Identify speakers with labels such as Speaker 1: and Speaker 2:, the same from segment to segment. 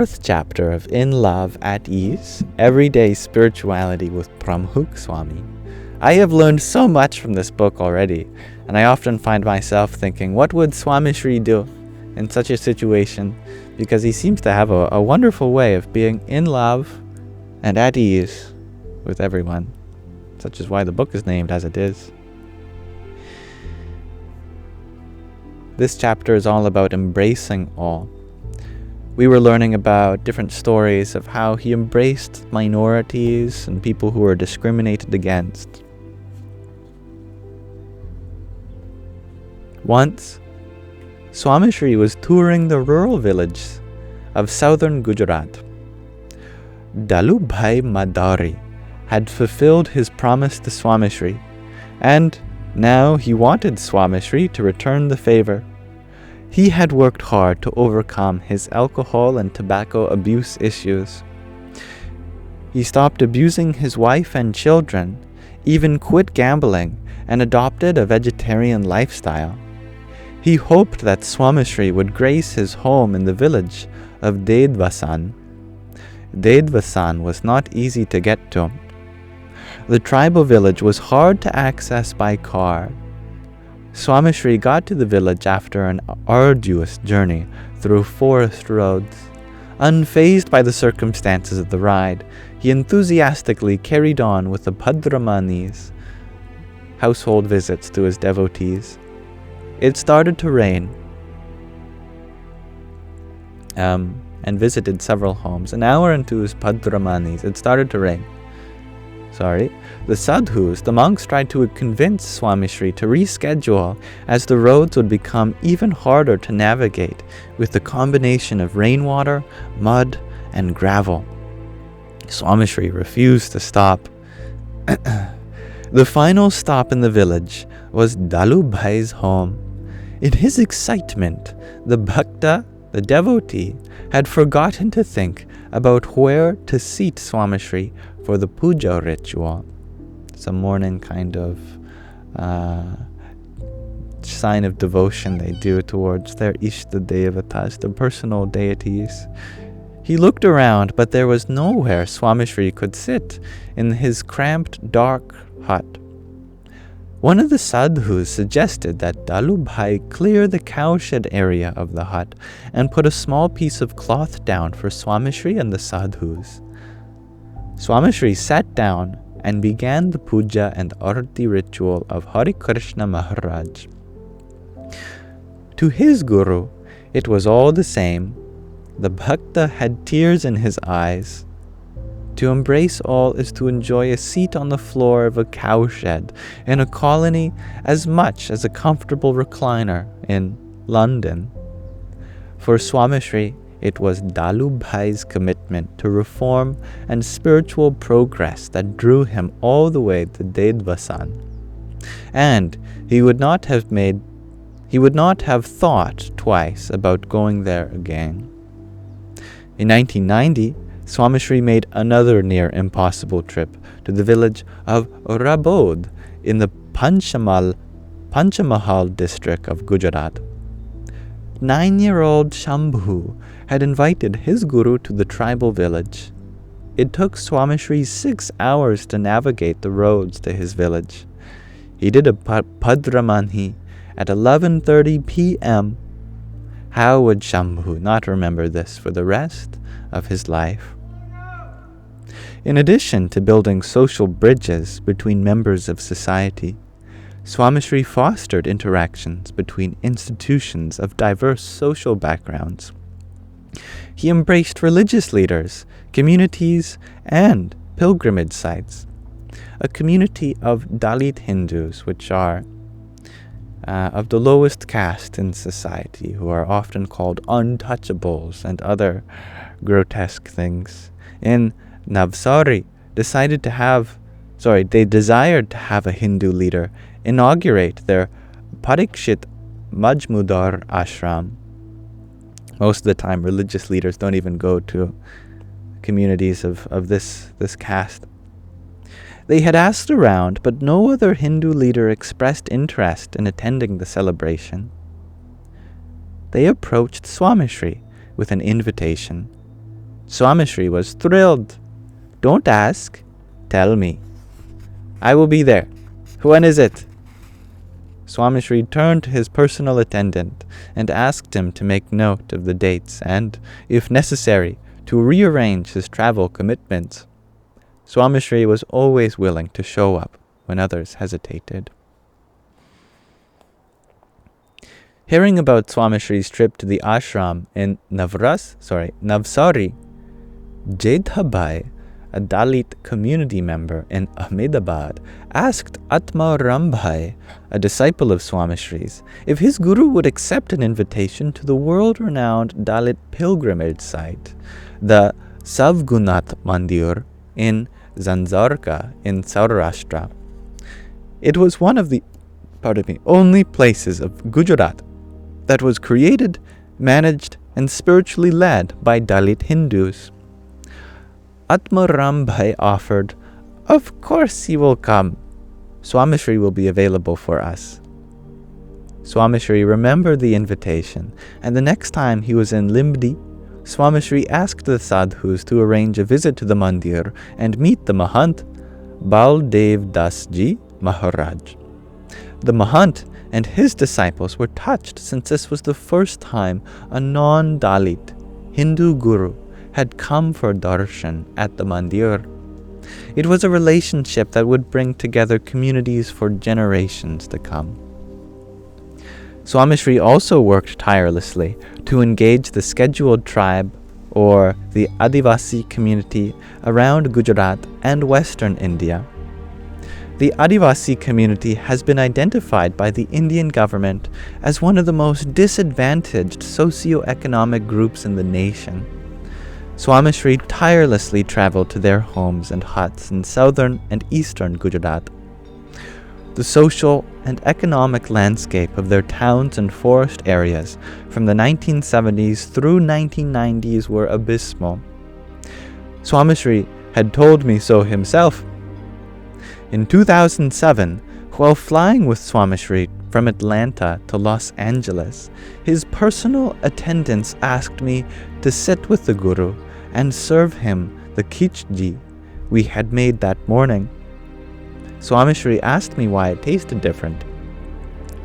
Speaker 1: Fourth chapter of In Love at Ease, Everyday Spirituality with Pramukh Swami. I have learned so much from this book already, and I often find myself thinking, what would Swamishri do in such a situation? Because he seems to have a wonderful way of being in love and at ease with everyone, such is why the book is named as it is. This chapter is all about embracing all. We were learning about different stories of how he embraced minorities and people who were discriminated against. Once, Swamishri was touring the rural village of southern Gujarat. Dalubhai Madari had fulfilled his promise to Swamishri, and now he wanted Swamishri to return the favor. He had worked hard to overcome his alcohol and tobacco abuse issues. He stopped abusing his wife and children, even quit gambling, and adopted a vegetarian lifestyle. He hoped that Swamishri would grace his home in the village of Dedvasan. Dedvasan was not easy to get to. The tribal village was hard to access by car. Swamishri got to the village after an arduous journey through forest roads. Unfazed by the circumstances of the ride, he enthusiastically carried on with the Bhadramani's household visits to his devotees. It started to rain, and visited several homes. An hour into his Bhadramani's, it started to rain. The sadhus, the monks, tried to convince Swamishri to reschedule, as the roads would become even harder to navigate with the combination of rainwater, mud, and gravel. Swamishri refused to stop. The final stop in the village was Dalubhai's home. In his excitement, the bhakta, the devotee, had forgotten to think about where to seat Swamishri for the puja ritual. Some morning kind of sign of devotion they do towards their Ishta Devatas, the personal deities. He looked around, but there was nowhere Swamishri could sit in his cramped, dark hut. One of the sadhus suggested that Dalubhai clear the cowshed area of the hut and put a small piece of cloth down for Swamishri and the sadhus. Swamishri sat down and began the puja and arati ritual of Hari Krishna Maharaj. To his guru, it was all the same. The bhakta had tears in his eyes. To embrace all is to enjoy a seat on the floor of a cowshed in a colony as much as a comfortable recliner in London. For Swamishri, it was Dalubhai's commitment to reform and spiritual progress that drew him all the way to Dedvasan. And he would not have thought twice about going there again. In 1990, Swamishri made another near impossible trip to the village of Rabod in the Panchamahal district of Gujarat. 9-year-old Shambhu had invited his guru to the tribal village. It took Swamishri 6 hours to navigate the roads to his village. He did a Bhadramani at 11:30 p.m. How would Shambhu not remember this for the rest of his life? In addition to building social bridges between members of society, Swamishri fostered interactions between institutions of diverse social backgrounds. He embraced religious leaders, communities, and pilgrimage sites. A community of Dalit Hindus, which are of the lowest caste in society, who are often called untouchables and other grotesque things. In Navsari, desired to have a Hindu leader inaugurate their Parikshit Majmudar ashram. Most of the time, religious leaders don't even go to communities of this caste. They had asked around, but no other Hindu leader expressed interest in attending the celebration. They approached Swamishri with an invitation. Swamishri was thrilled. "Don't ask, tell me. I will be there. When is it?" Swamishri turned to his personal attendant and asked him to make note of the dates and, if necessary, to rearrange his travel commitments. Swamishri was always willing to show up when others hesitated. Hearing about Swamishri's trip to the ashram in Navsari, Jedhabhai, a Dalit community member in Ahmedabad, asked Atma Rambhai, a disciple of Swamishri's, if his guru would accept an invitation to the world-renowned Dalit pilgrimage site, the Savgunath Mandir in Zanzarka in Saurashtra. It was one of the only places of Gujarat that was created, managed, and spiritually led by Dalit Hindus. Atma Rambhai offered, "Of course he will come. Swamishri will be available for us." Swamishri remembered the invitation, and the next time he was in Limbdi, Swamishri asked the sadhus to arrange a visit to the mandir and meet the Mahant, Baldev Das Ji Maharaj. The Mahant and his disciples were touched since this was the first time a non-Dalit Hindu guru had come for darshan at the mandir. It was a relationship that would bring together communities for generations to come. Swamishri also worked tirelessly to engage the scheduled tribe, or the Adivasi community, around Gujarat and Western India. The Adivasi community has been identified by the Indian government as one of the most disadvantaged socio-economic groups in the nation. Swamishri tirelessly traveled to their homes and huts in southern and eastern Gujarat. The social and economic landscape of their towns and forest areas from the 1970s through 1990s were abysmal. Swamishri had told me so himself. In 2007, while flying with Swamishri from Atlanta to Los Angeles, his personal attendants asked me to sit with the Guru and serve him the khichdi we had made that morning. Swamishri asked me why it tasted different.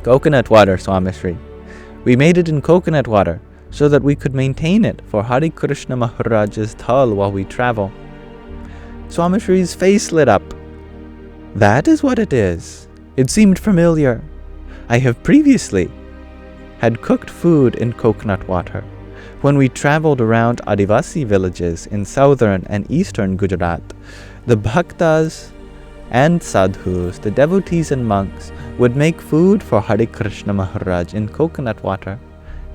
Speaker 1: "Coconut water, Swamishri. We made it in coconut water so that we could maintain it for Hari Krishna Maharaj's thal while we travel." Swamishri's face lit up. "That is what it is." It seemed familiar. I have previously had cooked food in coconut water when we traveled around Adivasi villages in southern and eastern Gujarat. The bhaktas and sadhus, the devotees and monks, would make food for Hari Krishna Maharaj in coconut water.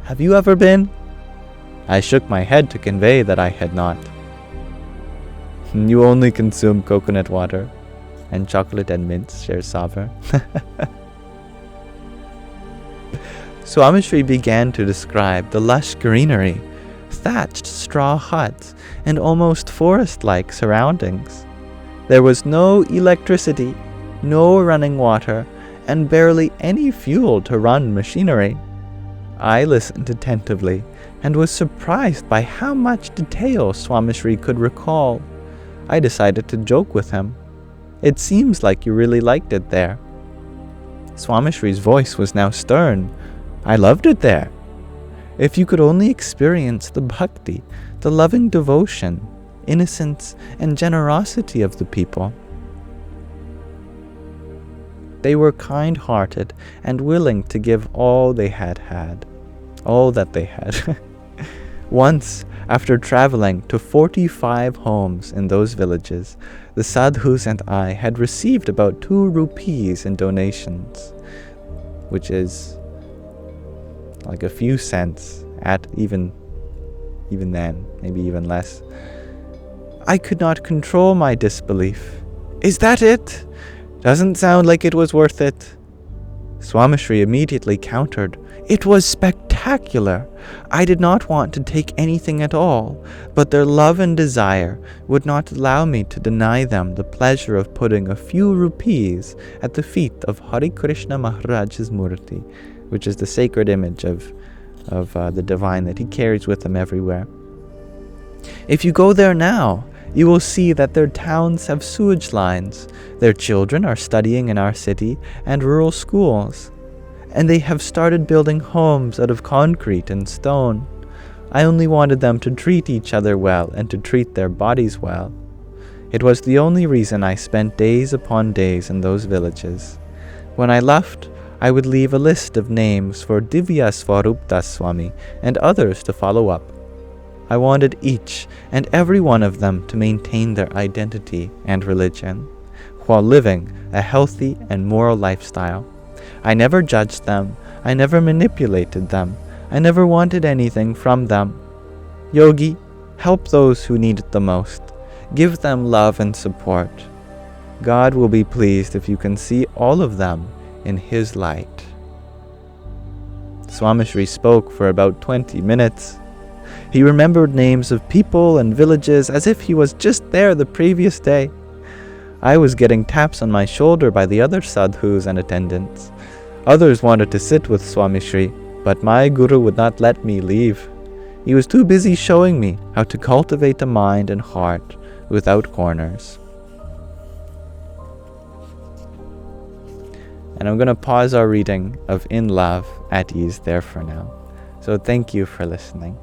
Speaker 1: Have you ever been? I shook my head to convey that I had not. "You only consume coconut water and chocolate and mints," shares Savar. Swamishri began to describe the lush greenery, thatched straw huts, and almost forest-like surroundings. There was no electricity, no running water, and barely any fuel to run machinery. I listened attentively and was surprised by how much detail Swamishri could recall. I decided to joke with him. "It seems like you really liked it there." Swamishri's voice was now stern. "I loved it there. If you could only experience the bhakti, the loving devotion, innocence, and generosity of the people. They were kind-hearted and willing to give all they had. All that they had." Once, after traveling to 45 homes in those villages, the sadhus and I had received about 2 rupees in donations, which is like a few cents at even then, maybe even less. I could not control my disbelief. "Is that it? Doesn't sound like it was worth it." Swamishri immediately countered. "It was spectacular. I did not want to take anything at all, but their love and desire would not allow me to deny them the pleasure of putting a few rupees at the feet of Hari Krishna Maharaj's Murti," which is the sacred image of the divine that he carries with him everywhere. If you go there now, you will see that their towns have sewage lines, their children are studying in our city and rural schools, and they have started building homes out of concrete and stone. I only wanted them to treat each other well and to treat their bodies well. It was the only reason I spent days upon days in those villages. When I left, I would leave a list of names for Divya Swarupta Swami and others to follow up. I wanted each and every one of them to maintain their identity and religion, while living a healthy and moral lifestyle. I never judged them, I never manipulated them, I never wanted anything from them. Yogi, help those who need it the most. Give them love and support. God will be pleased if you can see all of them in His light. Swamishri spoke for about 20 minutes. He remembered names of people and villages as if he was just there the previous day. I was getting taps on my shoulder by the other sadhus and attendants. Others wanted to sit with Swamishri, but my guru would not let me leave. He was too busy showing me how to cultivate a mind and heart without corners. And I'm going to pause our reading of In Love at Ease there for now. So thank you for listening.